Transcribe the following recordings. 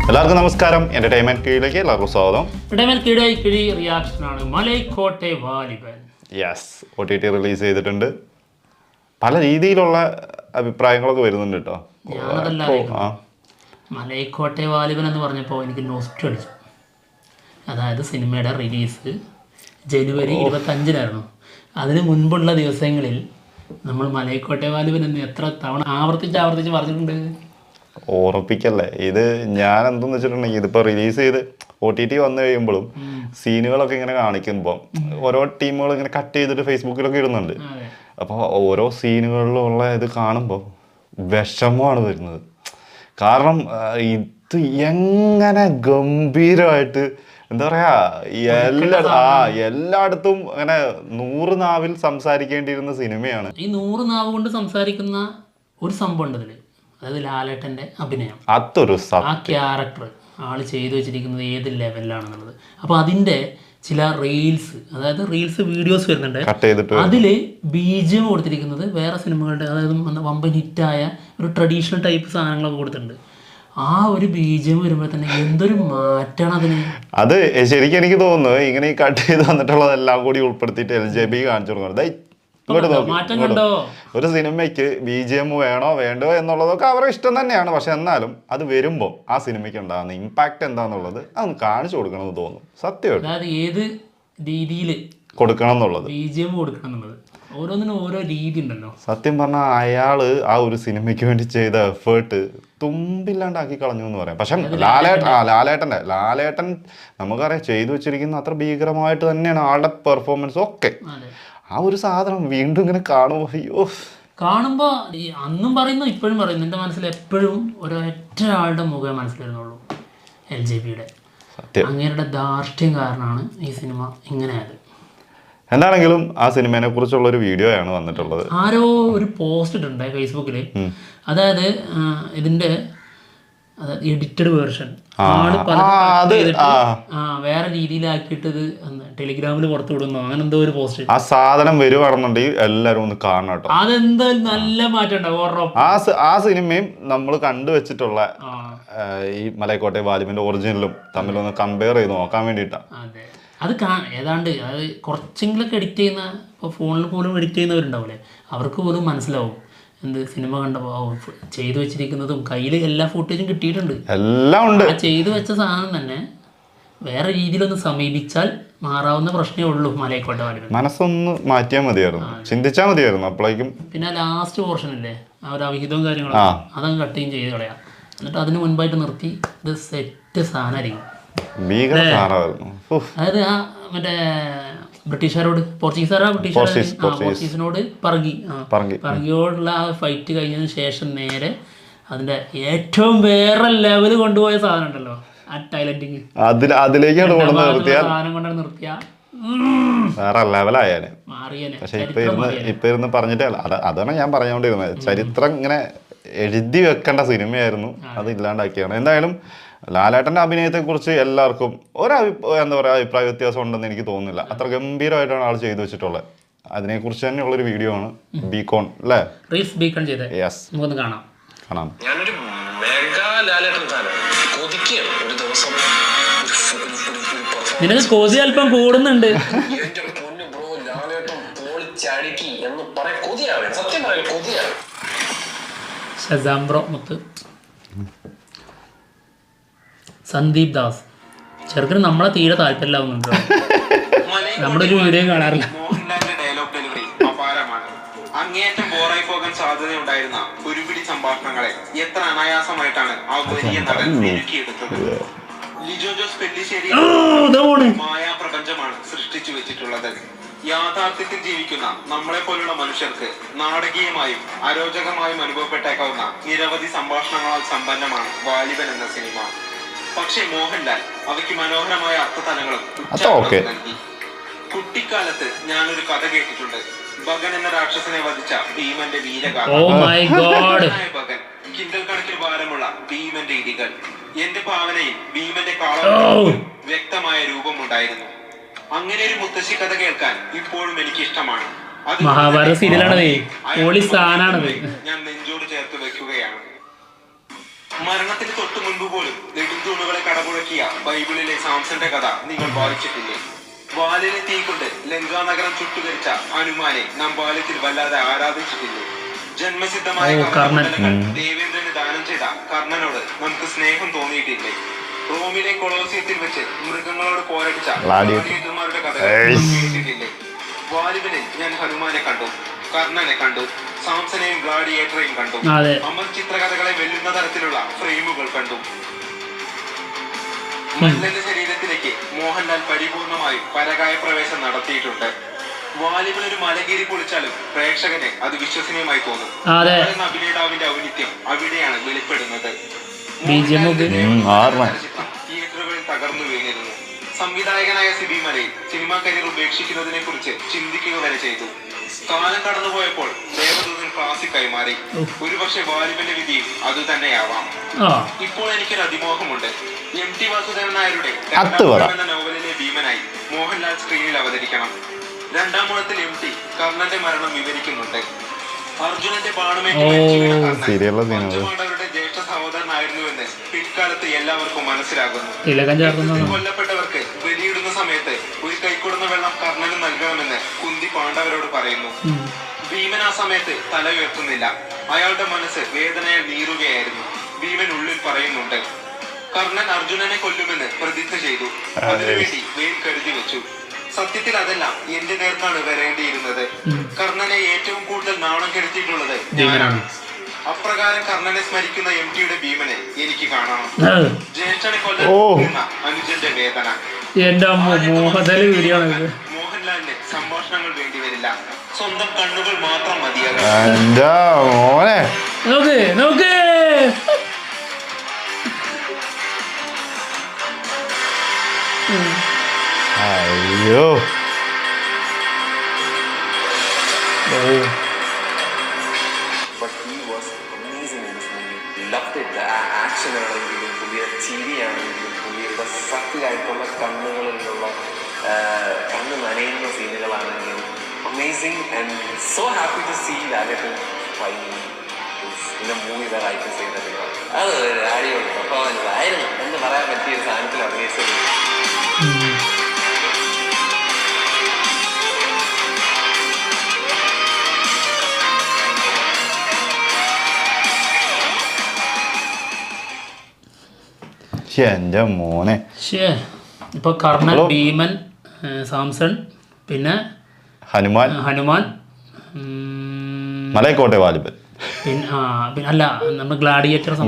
എല്ലാവർക്കും നമസ്കാരം. എന്റർടൈൻമെന്റ് കീഴിലേക്ക് എല്ലാവർക്കും സ്വാഗതം. കിഴി റിയാക്ഷനാണ് Malaikottai Vaaliban. Yes, OTT release ചെയ്തിട്ടുണ്ട്. പല രീതിയിലുള്ള അഭിപ്രായങ്ങളൊക്കെ വരുന്നുണ്ട് കേട്ടോ. മലൈക്കോട്ടെ വാലിബൻ എന്ന് പറഞ്ഞപ്പോൾ എനിക്ക് നോസ്റ്റ് അടിച്ചു. അതായത് സിനിമയുടെ റിലീസ് ജനുവരി 25-നായിരുന്നു. അതിന് മുൻപുള്ള ദിവസങ്ങളിൽ നമ്മൾ മലൈക്കോട്ടെ വാലിബൻ എന്ന് എത്ര തവണ ആവർത്തിച്ച് പറഞ്ഞിട്ടുണ്ട്. ഓർപ്പിക്കല്ലേ, ഇത് ഞാൻ എന്തെന്ന് വെച്ചിട്ടുണ്ടെങ്കിൽ ഇതിപ്പോൾ റിലീസ് ചെയ്ത് OTT വന്നു കഴിയുമ്പോഴും സീനുകളൊക്കെ ഇങ്ങനെ കാണിക്കുമ്പോൾ ഓരോ ടീമുകൾ ഇങ്ങനെ കട്ട് ചെയ്തിട്ട് ഫേസ്ബുക്കിലൊക്കെ ഇടുന്നുണ്ട്. അപ്പോൾ ഓരോ സീനുകളിലുള്ള ഇത് കാണുമ്പോൾ വിഷമമാണ് വരുന്നത്. കാരണം ഇത് എങ്ങനെ ഗംഭീരമായിട്ട് എന്താ പറയാ, എല്ലായിടത്തും അങ്ങനെ 100 നാവിൽ സംസാരിക്കേണ്ടിയിരുന്ന സിനിമയാണ്. ഈ 100 നാവ് കൊണ്ട് സംസാരിക്കുന്ന ഒരു സംഭവം ഉണ്ട് ഇതില്, അതായത് ലാലേട്ടൻ്റെ അഭിനയം. അതൊരു ആ ക്യാരക്ടർ ആള് ചെയ്തു വെച്ചിരിക്കുന്നത് ഏത് ലെവലിലാണെന്നുള്ളത്. അപ്പോൾ അതിൻ്റെ ചില അതായത് വീഡിയോസ് വരുന്നുണ്ട്. അതില് BGM കൊടുത്തിരിക്കുന്നത് വേറെ സിനിമകളുടെ, അതായത് വമ്പൻ ഹിറ്റായ ഒരു ട്രഡീഷണൽ ടൈപ്പ് സാധനങ്ങളൊക്കെ കൊടുത്തിട്ടുണ്ട്. ആ ഒരു BGM വരുമ്പോൾ തന്നെ എന്തൊരു മാറ്റാണ് അതിന്. അത് ശരിക്കും എനിക്ക് തോന്നുന്നു ഇങ്ങനെ ഈ കട്ട് ചെയ്ത് വന്നിട്ടുള്ളതെല്ലാം കൂടി ഉൾപ്പെടുത്തിയിട്ട് LJB കാണിച്ചു കൊടുക്കുന്നത്. ഒരു സിനിമയ്ക്ക് BGM വേണോ വേണ്ടോ എന്നുള്ളതൊക്കെ അവരുടെ ഇഷ്ടം തന്നെയാണ്. പക്ഷെ എന്നാലും അത് വരുമ്പോൾ ആ സിനിമയ്ക്ക് ഉണ്ടാകുന്ന ഇമ്പാക്ട് എന്താന്നുള്ളത് അതൊന്ന് കാണിച്ചു കൊടുക്കണമെന്ന് തോന്നും. സത്യമായിട്ട് അതായത് ഏത് രീതിയിൽ കൊടുക്കണം എന്നുള്ളത്, BGM കൊടുക്കണം എന്നുള്ളത് ഓരോന്നിനും ഓരോ രീതി ഉണ്ടല്ലോ. സത്യം പറഞ്ഞാൽ അയാള് ആ ഒരു സിനിമയ്ക്ക് വേണ്ടി ചെയ്ത എഫേർട്ട് തുമ്പില്ലാണ്ടാക്കി കളഞ്ഞു എന്ന് പറയാം. പക്ഷെ ലാലേട്ടൻ നമുക്കറിയാം ചെയ്തു വെച്ചിരിക്കുന്ന അത്ര ഭീകരമായിട്ട് തന്നെയാണ് ആളുടെ പെർഫോമൻസ് ഒക്കെ. ആ ഒരു സാധനം വീണ്ടും ഇങ്ങനെ കാണുമ്പോൾ അയ്യോ, കാണുമ്പോൾ അന്നും പറയുന്നു ഇപ്പോഴും പറയുന്നു, എൻ്റെ മനസ്സിൽ എപ്പോഴും ഒരൊറ്റ ആളുടെ മുഖമേ മനസ്സിലായിരുന്നുള്ളൂ, LJBയുടെ. അങ്ങേരുടെ ധാർഷ്ട്യം കാരണമാണ് ഈ സിനിമ ഇങ്ങനെയായത്. എന്താണെങ്കിലും ആ സിനിമയെ കുറിച്ചുള്ള ഒരു വീഡിയോ ആണ് വന്നിട്ടുള്ളത്. ആരോ ഒരു പോസ്റ്റ് ഇട്ടുണ്ട് ഫേസ്ബുക്കിൽ, അതായത് ഇതിന്റെ എഡിറ്റഡ് വേർഷൻ വേറെ രീതിയിലാക്കിയിട്ട് ഇത് ടെലിഗ്രാമിൽ പുറത്തു വിടുന്നു, അങ്ങനെ എന്തോ ഒരു പോസ്റ്റ്. ആ സാധനം വരുവാണെന്നുണ്ടെങ്കിൽ എല്ലാരും ഒന്ന് കാണണം കേട്ടോ. അതെന്തായാലും നല്ല മാറ്റം ഉണ്ടാവും. ആ സിനിമയും നമ്മൾ കണ്ടുവച്ചിട്ടുള്ള ഈ മലൈക്കോട്ടെ വാലിബന്റെ ഒറിജിനലും തമ്മിലൊന്ന് കമ്പയർ ചെയ്ത് നോക്കാൻ വേണ്ടിയിട്ടാണ്. അത് ഏതാണ്ട് അത് കുറച്ചെങ്കിലൊക്കെ എഡിറ്റ് ചെയ്യുന്ന, ഇപ്പോൾ ഫോണിൽ പോലും എഡിറ്റ് ചെയ്യുന്നവരുണ്ടാവില്ലേ, അവർക്ക് പോലും മനസ്സിലാവും എന്ത് സിനിമ കണ്ടപ്പോൾ ചെയ്തു വെച്ചിരിക്കുന്നതും കയ്യിൽ എല്ലാ ഫുട്ടേജും കിട്ടിയിട്ടുണ്ട്, എല്ലാം ഉണ്ട്. ആ ചെയ്തു വെച്ച സാധനം തന്നെ വേറെ രീതിയിലൊന്ന് സമീപിച്ചാൽ മാറാവുന്ന പ്രശ്നമേ ഉള്ളൂ മലൈക്കോട്ടെ വാലിബൻ. മനസ്സൊന്ന് മാറ്റിയാൽ മതിയായിരുന്നു, ചിന്തിച്ചാൽ മതിയായിരുന്നു അപ്പോഴേക്കും. പിന്നെ ലാസ്റ്റ് പോർഷൻ അല്ലേ ആ ഒരു അവിഹിതവും കാര്യങ്ങളും, അതങ്ങ് കട്ടിങ് ചെയ്ത് കളയാം. എന്നിട്ട് അതിന് മുൻപായിട്ട് നിർത്തി ഇത് സെറ്റ് സാധനമായിരിക്കും. അതായത് ആ മറ്റേ പോർച്ചുഗീസിനോട് പറകിയോടുള്ള ആ ഫൈറ്റ് കഴിഞ്ഞതിന് ശേഷം നേരെ അതിന്റെ ഏറ്റവും വേറെ ലെവല് കൊണ്ടുപോയ സാധനം ഉണ്ടല്ലോ, ആ ടൈലന്റിങ് സാധനം കൊണ്ടാണ് നിർത്തിയ വേറെ ലെവലായാലേ. പക്ഷെ ഇപ്പൊ ഇരുന്ന് പറഞ്ഞിട്ടേ അതാണ് ഞാൻ പറഞ്ഞുകൊണ്ടിരുന്നത്. ചരിത്രം ഇങ്ങനെ എഴുതി വെക്കേണ്ട സിനിമയായിരുന്നു, അത് ഇല്ലാണ്ടാക്കിയാണ്. എന്തായാലും ലാലേട്ടൻ്റെ അഭിനയത്തെക്കുറിച്ച് എല്ലാവർക്കും എന്താ പറയുക അഭിപ്രായ വ്യത്യാസം ഉണ്ടെന്ന് എനിക്ക് തോന്നുന്നില്ല. അത്ര ഗംഭീരമായിട്ടാണ് ആൾ ചെയ്തു വെച്ചിട്ടുള്ളത്. അതിനെക്കുറിച്ച് തന്നെയുള്ളൊരു വീഡിയോ ആണ് ബീകോൺ അല്ലേ, യെസ്, കാണാം. ഞാനൊരു മെഗാ ലാലേട്ടൻ ഫാനാണ്. ഒരു ദിവസം നിനക്ക് കോസി അല്പം കൂടുന്നുണ്ട്. എന്റെ പൊന്നു ബ്രോ, ലാലേട്ടൻ പൊളിച്ചടുക്കി എന്ന് പറയാൻ കൊതിയാണ്, സത്യം പറയാൻ കൊതിയാണ്. ഷസാം ബ്രോ മുത്ത്, സന്ദീപ് ദാസ് ചെറുക്കിന് നമ്മളെ തീരെ താല്പര്യമില്ലാവുന്നുണ്ടോ, നമ്മുടെ ഒരു വീഡിയോ കാണാറില്ല. മോഹൻലാലിന്റെ ഡയലോഗ് ഡെലിവറി അപാരമാണ്. അങ്ങേയറ്റം ബോറായി പോകാൻ സാധ്യതയുണ്ടായിരുന്ന ഒരുപിടി സംഭാഷണങ്ങളെ എത്ര അനായാസമായിട്ടാണ് ആ വലിയ നടൻ ഒരുക്കിയെടുത്തത്. ലിജോ ജോസ് പെല്ലിശ്ശേരി മായാപ്രപഞ്ചമാണ് സൃഷ്ടിച്ചു വെച്ചിട്ടുള്ളത്. യാഥാർത്ഥ്യത്തിൽ ജീവിക്കുന്ന നമ്മളെ പോലുള്ള മനുഷ്യർക്ക് നാടകീയമായും അരോചകമായും അനുഭവപ്പെട്ടേക്കാവുന്ന നിരവധി സംഭാഷണങ്ങളാൽ സമ്പന്നമാണ് വാലിബൻ എന്ന സിനിമ. പക്ഷേ മോഹൻലാൽ അവയ്ക്ക് മനോഹരമായ അർത്ഥതലങ്ങളും നൽകി. കുട്ടിക്കാലത്ത് ഞാനൊരു കഥ കേട്ടിട്ടുണ്ട്. ഭഗൻ എന്ന രാക്ഷസനെ വധിച്ച ഭീമന്റെ വീരഗാഥ. ഭഗൻ, കിൻഡൽ കണക്കിന് ഭാരമുള്ള ഭീമന്റെ ഇടികൾ. എന്റെ ഭാവനയിൽ ഭീമന്റെ കാളം വ്യക്തമായ രൂപമുണ്ടായിരുന്നു. അങ്ങനെ ഒരു മുത്തശ്ശി കഥ കേൾക്കാൻ ഇപ്പോഴും എനിക്ക് ഇഷ്ടമാണ്. മഹാഭാരത സീരിയലാണത്, ഞാൻ നെഞ്ചോട് ചേർത്ത് വെക്കുകയാണ്. മരണത്തിന് തൊട്ടു മുൻപ് പോലും നെടുന്തൂണുകളെ കടപുഴക്കിയ ബൈബിളിലെ സാംസന്റെ കഥ നിങ്ങൾ വായിച്ചിട്ടില്ലേ? ബാല്യനെ തീ കൊണ്ട് ലങ്കാ നഗരം ചുട്ടുകരിച്ച ഹനുമാനെ നാം ബാല്യത്തിൽ വല്ലാതെ ആരാധിച്ചിട്ടില്ലേ? ജന്മസിദ്ധമായ ദേവേന്ദ്രന് ദാനം ചെയ്ത കർണനോട് നമുക്ക് സ്നേഹം തോന്നിയിട്ടില്ലേ? റോമിലെ കൊളോസിയത്തിൽ വെച്ച് മൃഗങ്ങളോട് പോരടിച്ച ഗ്ലാഡിയേറ്റർമാരുടെ കഥ കേട്ടിട്ടില്ലേ? വാലിബനിൽ ഞാൻ ഹനുമാനെ കണ്ടു, കർണനെ കണ്ടു, സാംസനെയും ഗ്ലാഡിയേറ്ററെയും കണ്ടു. അമർ ചിത്രകഥകളെ വെല്ലുന്ന തരത്തിലുള്ള ഫ്രെയിമുകൾ കണ്ടു. മല്ലന്റെ ശരീരത്തിലേക്ക് മോഹൻലാൽ പരിപൂർണമായും പരകായ പ്രവേശം നടത്തിയിട്ടുണ്ട്. വാലിബൻ ഒരു മലകീരി പൊളിച്ചാലും പ്രേക്ഷകന് അത് വിശ്വസനീയമായി തോന്നും. അഭിനേതാവിന്റെ ഔന്നിത്യം അവിടെയാണ് വെളിപ്പെടുന്നത്. തിയേറ്ററുകളിൽ തകർന്നു വീണിരുന്നു. സംവിധായകനായ സിബി മലയിൽ സിനിമാ കരിയർ ഉപേക്ഷിക്കുന്നതിനെ കുറിച്ച് ചിന്തിക്കുക വരെ ചെയ്തു. കാലം കടന്നുപോയപ്പോൾ ദേവദൂതൻ ക്ലാസിക്കായി മാറി. ഒരുപക്ഷെ വാലിബന്റെ വിധിയും അതുതന്നെയാവാം. ഇപ്പോൾ എനിക്കൊരു അതിമോഹമുണ്ട്. MT വാസുദേവൻ നായരുടെ എന്ന നോവലിലെ ഭീമനായി മോഹൻലാൽ സ്ക്രീനിൽ അവതരിക്കണം. രണ്ടാം മൂഴത്തിൽ MT കർണന്റെ മരണം വിവരിക്കുന്നുണ്ട്. അർജുനന്റെ പാണമേറ്റവരുടെ ജ്യേഷ്ഠ സഹോദരനായിരുന്നുവെന്ന് പിൽക്കാലത്ത് എല്ലാവർക്കും മനസ്സിലാകുന്നു. കൊല്ലപ്പെട്ടവർക്ക് ബലിയിടുന്ന സമയത്ത് ഒരു കൈക്കൊടുന്ന വെള്ളം കർണന് നൽകണമെന്ന് കുന്തി പാണ്ഡവരോട് പറയുന്നു. ഭീമൻ ആ സമയത്ത് തല ഉയർത്തുന്നില്ല. അയാളുടെ മനസ്സ് വേദനയാൽ നീറുകയായിരുന്നു. ഭീമൻ ഉള്ളിൽ പറയുന്നുണ്ട്, കർണൻ അർജുനനെ കൊല്ലുമെന്ന് പ്രതിജ്ഞ ചെയ്തു. അതിനുവേണ്ടി വേൽ കരുതി വെച്ചു. സത്യത്തിൽ അതെല്ലാം എന്റെ നേർക്കാണ് വരേണ്ടിയിരുന്നത്. കർണനെ ഏറ്റവും കൂടുതൽ നാണം കെടുത്തിയിട്ടുള്ളത് ഞാനാണ്. അപ്രകാരം കർണനെ സ്മരിക്കുന്ന MTയുടെ ഭീമനെ എനിക്ക് കാണണം. ജ്യേഷ്ഠനെ കൊല്ലുന്ന അനുജന്റെ വേദന. മോഹൻലാലിന് സംഭാഷണങ്ങൾ വേണ്ടിവരില്ല, സ്വന്തം കണ്ണുകൾ മാത്രം മതിയാകും. അയ്യോ But he was amazing in this movie. Loved it. The action ആണെങ്കിലും പുള്ളിയുടെ ചിരിയാണെങ്കിലും പുള്ളിയുടെ സത്യമായിട്ടുള്ള കണ്ണുകളിലുള്ള കണ്ണ് നനയുന്ന സീനുകളാണെങ്കിലും amazing and so happy to see Lalatan finally in a movie that I can say that അത് ഒരു അടിപൊളി പെർഫോമൻസ് ആയിരുന്നു എന്ന് പറയാൻ പറ്റിയ ഒരു സാധനത്തിൽ അഭിനയിച്ചത്. എന്റെ മോനെ ഇപ്പൊ കർണൻ, ഭീമൻ, സാംസൺ, പിന്നെ ഹനുമാൻ, മലയക്കോട്ടെ വാലിബൻ, പിന്നെ അല്ല നമ്മൾ ഗ്ലാഡിയേറ്റേഴ്സ്.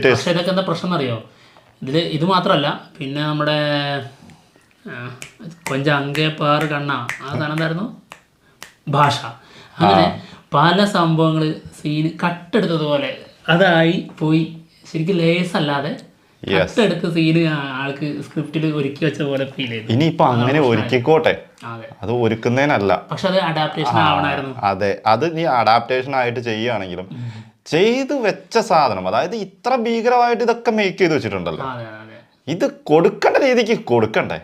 പക്ഷെ ഇതൊക്കെ എന്താ പ്രശ്നം എന്നറിയോ? ഇത് മാത്രമല്ല, പിന്നെ നമ്മുടെ കൊഞ്ച അങ്കേപ്പാറ് കണ്ണ ആ സാധനം എന്തായിരുന്നു, ഭാഷ. അങ്ങനെ പല സംഭവങ്ങൾ സീന് കട്ടെടുത്തതുപോലെ അതായി പോയി. ശരിക്കും ലേസ് അല്ലാതെ കട്ടെടുത്ത് സീന് ആൾക്ക് സ്ക്രിപ്റ്റിൽ ഒരുക്കി വെച്ച പോലെ ഫീൽ ചെയ്തു. ഇനിയിപ്പോ അങ്ങനെ ഒരുക്കിക്കോട്ടെ, അത് ഒരുക്കുന്നതിനല്ല, പക്ഷെ അത് അഡാപ്റ്റേഷൻ ആവണമായിരുന്നു. അതെ, അത് നീ അഡാപ്റ്റേഷൻ ആയിട്ട് ചെയ്യുകയാണെങ്കിലും ചെയ്തു വെച്ച സാധനം, അതായത് ഇത്ര ഭീകരമായിട്ട് ഇതൊക്കെ മേക്ക് ചെയ്ത് വെച്ചിട്ടുണ്ടല്ലോ, ഇത് കൊടുക്കേണ്ട രീതിക്ക് കൊടുക്കണ്ടേ?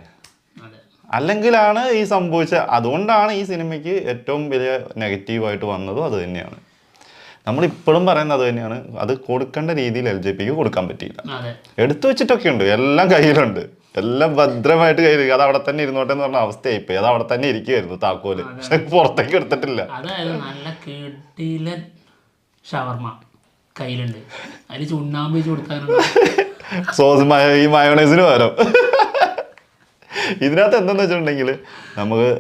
അല്ലെങ്കിലാണ് ഈ സംഭവിച്ച. അതുകൊണ്ടാണ് ഈ സിനിമയ്ക്ക് ഏറ്റവും വലിയ നെഗറ്റീവായിട്ട് വന്നതും അത് തന്നെയാണ്. നമ്മളിപ്പോഴും പറയുന്നത് അത് തന്നെയാണ്. അത് കൊടുക്കേണ്ട രീതിയിൽ LJPക്ക് കൊടുക്കാൻ പറ്റിയില്ല. എടുത്തു വെച്ചിട്ടൊക്കെ ഉണ്ട്, എല്ലാം കയ്യിലുണ്ട്, എല്ലാം ഭദ്രമായിട്ട് കയ്യിൽ, അത് അവിടെ തന്നെ ഇരുന്നോട്ടെ എന്ന് പറഞ്ഞ അവസ്ഥയായിപ്പോയി. അത് അവിടെ തന്നെ ഇരിക്കുമായിരുന്നു താക്കോല്, പക്ഷെ പുറത്തേക്ക് എടുത്തിട്ടില്ല. അതായത് നല്ല കിടിലൻ ഷവർമ കയ്യിലുണ്ട്, അതിൽ ചുണ്ണാമ്പ് വെച്ച് കൊടുത്താലുണ്ട് സോസ് ഈ മയോണൈസിന് പകരം. ഇതിനകത്ത് എന്താന്ന് വെച്ചിട്ടുണ്ടെങ്കിൽ നമുക്ക്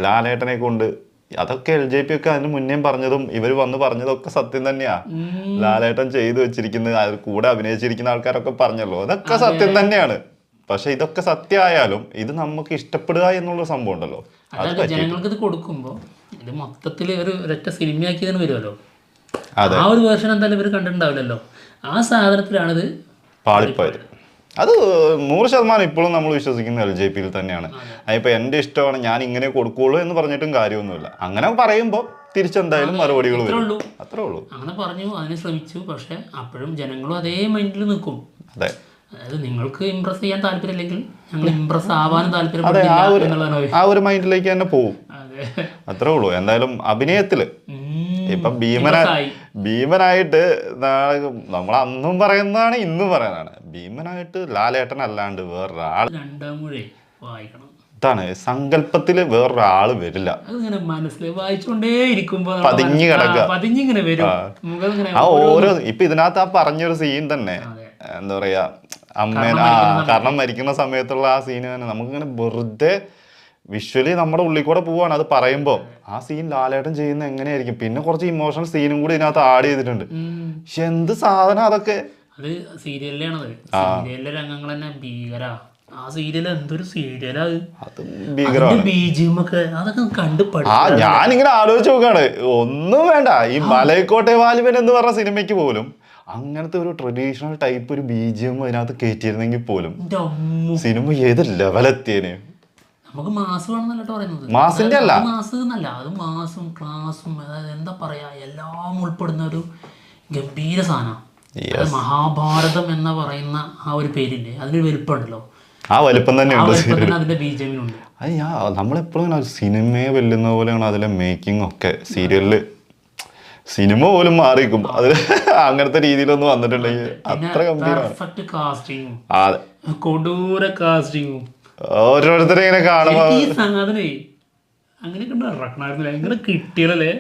ലാലേട്ടനെ കൊണ്ട് അതൊക്കെ LJP ഒക്കെ അതിന് മുന്നേ പറഞ്ഞതും ഇവർ വന്ന് പറഞ്ഞതൊക്കെ സത്യം തന്നെയാ. ലാലേട്ടൻ ചെയ്തു വെച്ചിരിക്കുന്ന കൂടെ അഭിനയിച്ചിരിക്കുന്ന ആൾക്കാരൊക്കെ പറഞ്ഞല്ലോ, അതൊക്കെ സത്യം തന്നെയാണ്. പക്ഷെ ഇതൊക്കെ സത്യമായാലും ഇത് നമുക്ക് ഇഷ്ടപ്പെടുക എന്നുള്ള സംഭവം ഉണ്ടല്ലോ, ജനങ്ങൾക്ക് ഇത് കൊടുക്കുമ്പോൾ ഇത് മൊത്തത്തിൽ ഒരു ഒരൊറ്റ സിനിമയാക്കിയതിന് വരുമല്ലോ. ആ ഒരു വേർഷൻ എന്തായാലും ഇവർ കണ്ടിട്ടുണ്ടാവില്ലല്ലോ. ആ സാധനത്തിലാണിത് പാളിപ്പോയത്. അത് 100% ഇപ്പോഴും നമ്മൾ വിശ്വസിക്കുന്ന LJPയിൽ തന്നെയാണ്. അതിപ്പോൾ എൻ്റെ ഇഷ്ടമാണ്, ഞാൻ ഇങ്ങനെ കൊടുക്കുള്ളൂ എന്ന് പറഞ്ഞിട്ടും കാര്യമൊന്നുമില്ല. അങ്ങനെ പറയുമ്പോൾ തിരിച്ചെന്തായാലും മറുപടികൾ വരും, അത്രേ ഉള്ളൂ. അങ്ങനെ പറഞ്ഞു, അതിന് ശ്രമിച്ചു, പക്ഷെ അപ്പോഴും ജനങ്ങളും അതേ മൈൻഡിൽ നിൽക്കും. അതെ, അതായത് നിങ്ങൾക്ക് ഇംപ്രസ് ചെയ്യാൻ താല്പര്യമില്ലെങ്കിൽ ഞങ്ങൾ ഇംപ്രസ് ആവാനും താല്പര്യപ്പെടുന്നില്ല, ആ ഒരു മൈൻഡിലേക്ക് തന്നെ പോവും, അത്രേ ഉള്ളൂ. എന്തായാലും അഭിനയത്തില് ഇപ്പം ഭീമനായിട്ട് നമ്മളന്നും പറയുന്നതാണ് ഇന്നും പറയുന്നതാണ്. ഭീമനായിട്ട് ലാലേട്ടൻ അല്ലാണ്ട് വേറൊരാൾ ഇതാണ് സങ്കല്പത്തില് വേറൊരാള് വരില്ല. പതിഞ്ഞു കിടക്കുക. ആ ഓരോ ഇപ്പൊ ഇതിനകത്ത് ആ പറഞ്ഞൊരു സീൻ തന്നെ എന്താ പറയാ, കാരണം മരിക്കുന്ന സമയത്തുള്ള ആ സീന് തന്നെ നമുക്കിങ്ങനെ വെറുതെ വിഷ്വലി നമ്മുടെ ഉള്ളിൽ കൂടെ പോവാണ്. അത് പറയുമ്പോൾ ആ സീൻ ലാലേട്ടൻ ചെയ്യുന്ന എങ്ങനെയായിരിക്കും. പിന്നെ കുറച്ച് ഇമോഷണൽ സീനും കൂടി ഇതിനകത്ത് ആഡ് ചെയ്തിട്ടുണ്ട്. പക്ഷെ എന്ത് സാധനം അതൊക്കെ. അത് സീരിയലിലാണത്. സീരിയലിലെ രംഗങ്ങൾ തന്നെ ഭീകര. ആ സീരിയൽ എന്തൊരു സീരിയലാ. ബീജിഎമ്മൊക്കെ അതൊക്കെ കണ്ട് ഞാനിങ്ങനെ ആലോചിച്ച് നോക്കാണ്. ഒന്നും വേണ്ട, ഈ മലയക്കോട്ടെ വാലിബൻ എന്ന് പറഞ്ഞ സിനിമയ്ക്ക് പോലും അങ്ങനത്തെ ഒരു ട്രഡീഷണൽ ടൈപ്പ് ഒരു ബീജിഎം അതിനകത്ത് കയറ്റിയിരുന്നെങ്കിൽ പോലും സിനിമ ഏത് ലെവലെത്തിയേനെ. നമുക്ക് മാസ് വേണമെന്നല്ലോ പറയുന്നത്. മാസിന്റെ അല്ല, മാസ് എന്നല്ല, അത് മാസും ക്ലാസും അതായത് എന്താ പറയാ എല്ലാം ഉൾപ്പെടുന്ന ഒരു ഗംഭീര സാധനം. മഹാഭാരതം എന്ന് പറയുന്ന ആ ഒരു പേരില്ലേ, അതിന് വലുപ്പമുണ്ടല്ലോ. ആ വലുപ്പം തന്നെയുണ്ട് അതിന്റെ ബീജമിനുണ്ട്. അത് നമ്മളെപ്പോഴും സിനിമയെ വെല്ലുന്ന പോലെയാണ് അതിലെ മേക്കിംഗ് ഒക്കെ. സീരിയലില് സിനിമ പോലും മാറിക്കും അതിൽ അങ്ങനത്തെ രീതിയിലൊന്നും വന്നിട്ടുണ്ടെങ്കിൽ അത്ര ഗംഭീരമാണ്. കൊടൂര കാസ്റ്റിങ്ങും ഓരോരുത്തരെ ഇങ്ങനെ കാണുമ്പോ ഈ സാധനേ അങ്ങനെയൊക്കെ ഇറക്കണമായിരുന്നില്ല. എങ്ങനെ കിട്ടിയതല്ലേ.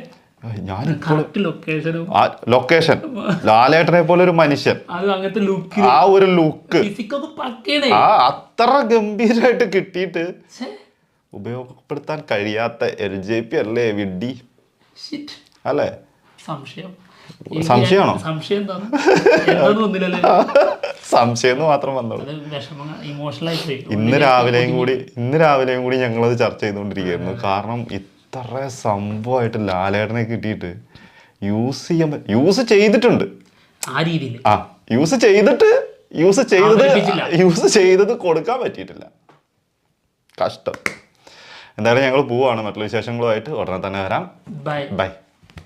ലൊക്കേഷൻ ലാലേട്ടനെ പോലെ ഒരു മനുഷ്യൻ, ആ ഒരു ലുക്ക് അത്ര ഗംഭീരമായിട്ട് കിട്ടിയിട്ട് ഉപയോഗപ്പെടുത്താൻ കഴിയാത്ത LJP അല്ലേ വിഡ്ഢി അല്ലേ? സംശയമാണോ? സംശയം മാത്രം വന്നോളൂ. ഇന്ന് രാവിലെയും കൂടി ഞങ്ങളത് ചർച്ച ചെയ്തുകൊണ്ടിരിക്കുകയായിരുന്നു. കാരണം ഇത്ര സംഭവമായിട്ട് ലാലേട്ടനെ കിട്ടിയിട്ട് യൂസ് ചെയ്തിട്ടുണ്ട്. യൂസ് ചെയ്തത് കൊടുക്കാൻ പറ്റിയിട്ടില്ല. കഷ്ടം. എന്തായാലും ഞങ്ങൾ പോവാണ്. മറ്റുള്ള വിശേഷങ്ങളുമായിട്ട് ഉടനെ തന്നെ വരാം. ബൈ.